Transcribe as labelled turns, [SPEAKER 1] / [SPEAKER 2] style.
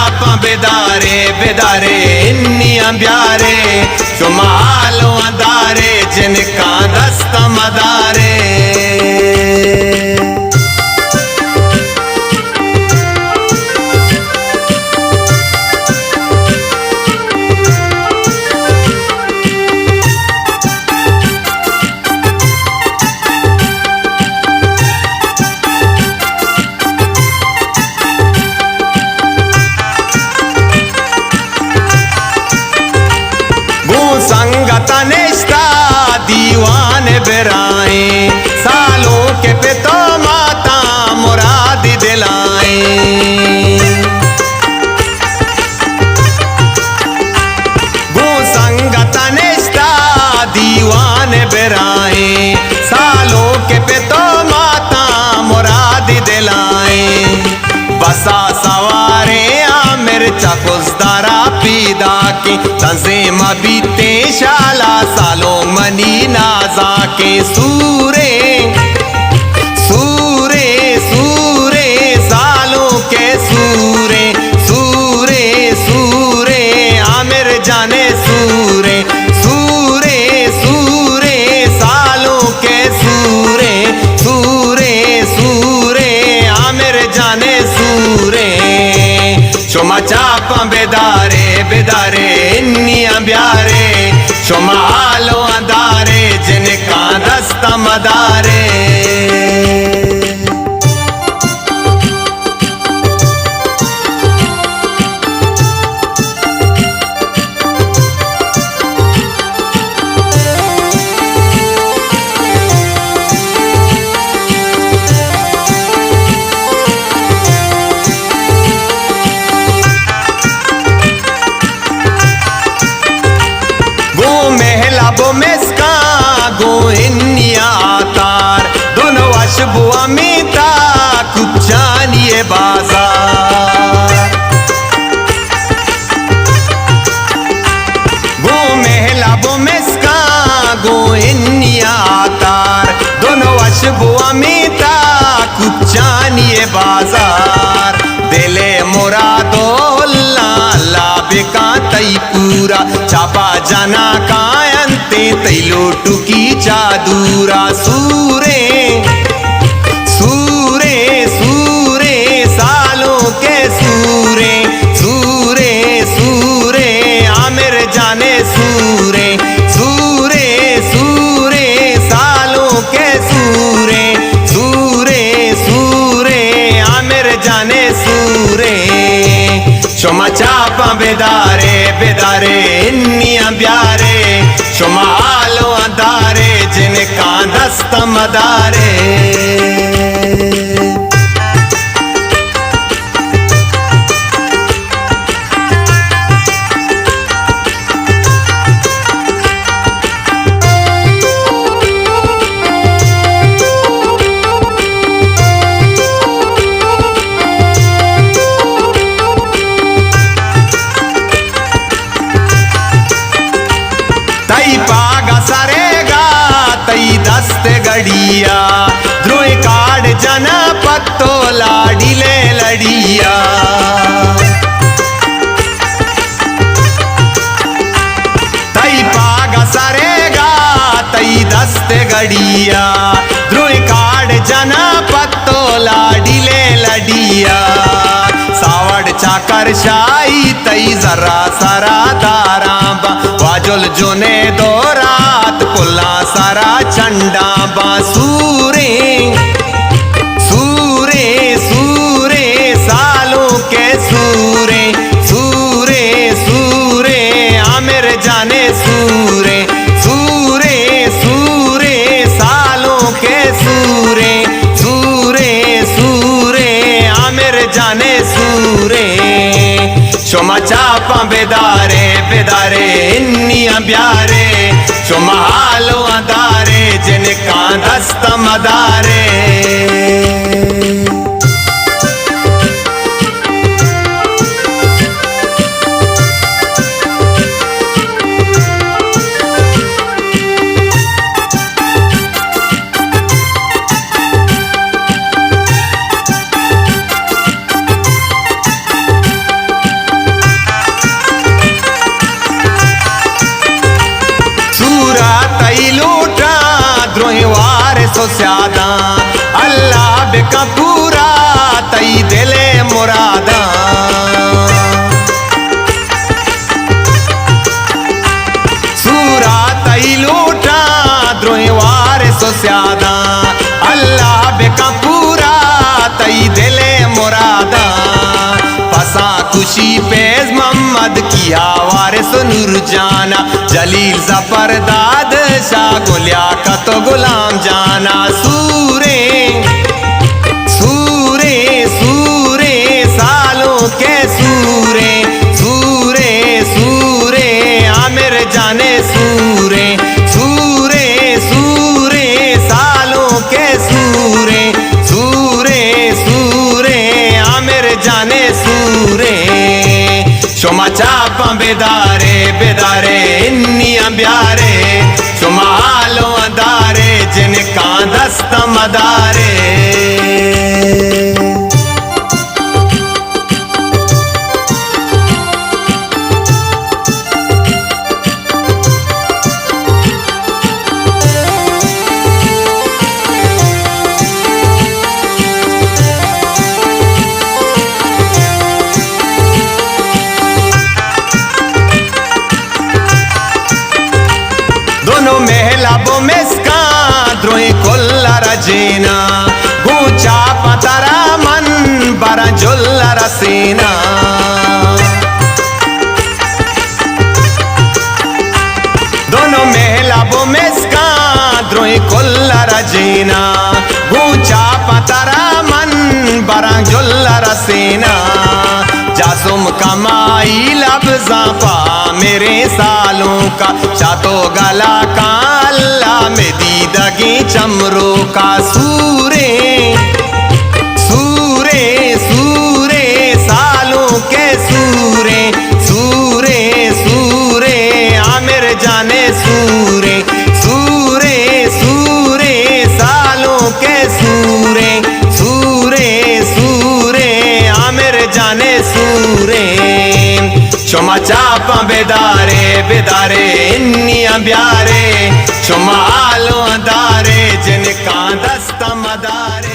[SPEAKER 1] चापा बेदारे बेदारे इन्नियां ब्यारे शुमालो अदारे जिनका दस्त मदारे संगत निष्ठा दीवाने बेराए सालों के पे तो माता मुराद दिलाए गो संगत निष्ठा दीवाने बेराए सालों के पे तो माता मुराद दिलाए बसा सवारे आमिर चकुस्तारा पीदा के तंजीम बीते शाला सालों मनी नाजा के सूरे सूरे सूरे सालों के सूरे सूरे सूरे आमिर जाने सूरे सूरे सूरे सालों के सूरे सूरे सूरे आमिर जाने सूरे शुमा चापा बेदारे बेदारे इन्नियां ब्यारे शुमा आलो अदारे जिनका दस्त मदारे बो मेस्का गो इन्निया तार दोनों अशबो अमिता कुचानिए बाजार गो महला बो मेस्का गो इन्निया तार दोनों अशबो अमिता कुचानिए बाजार दिले मुरादो अल्लाह बेका तई पूरा चापा जाना कायंते तैलो टुकी चादूरा सूरे सूरे सूरे सालों के सूरे सूरे सूरे आमिर जाने सूरे सूरे सूरे सालों के सूरे सूरे सूरे आमिर जाने सूरे शुमा चापा बेदारे बेदारे इन्नियां ब्यारे शुमा आलो अदारे जिनका दस्त मदारे तई पागा सरेगा तई दस्त गड़िया ध्रुव काट जना पत्तो लाडी ले लड़िया तई पागा सरेगा तई दस्त गड़िया ध्रुव काट जना पत्तो लाडी ले लड़िया सावड़ चाकर शाही तई जरा सरा दारा वाजुल जोने दो रात पुला सारा चंडा बासूरे सूरे सूरे सालों के सूरे सूरे सूरे आमिर जाने सूरे सूरे सूरे सालों के सूरे सूरे सूरे आमिर जाने सूरे शुमा चापा बेदारे बेदारे इन्नियां ब्यारे शुमा आलो अदारे जिनका दस्त मदारे सो स्यादा अल्लाह बेका पूरा तई दिले मुरादा सूरा तई लूटा द्रोही वारे सो स्यादा अल्लाह बेका पूरा तई दिले मुरादा पसा खुशी पेज मोहम्मद किया वारिस नूर जाना जलील जफर दाद शाह गुलिया का तो गुलाम जाना सूरे सूरे सूरे सालों के सूरे सूरे सूरे आमिर जाने सूरे सूरे सूरे सालों के सूरे सूरे सूरे आमिर जाने सूरे शुमा चापा बेदारे बेदारे इन्निया ब्यारे शुमा आलो अदारे जिनका दस्त मदारे दोनों महला बो मिसका द्रोही कुल्ला रजीना गूंचा पतरा मन बरा जुल्ला रसीना दोनों महला बो मिसका द्रोही कुल्ला रजीना गूंचा पतरा मन बरा जुल्ला रसीना जासुम कमाई लफ्ज़ा पा मेरे सालों का चातो गला का अल्लाह में दीदगी चमरों का सूरे सूरे सूरे सालों के सूरे सूरे सूरे आमिर जाने सूरे सूरे सूरे सालों के सूरे सूरे सूरे आमिर जाने सूरे शुमा चापा बेदारे बेदारे इन्निया ब्यारे शुमा आलो अदारे जिनका दस्त मदारे।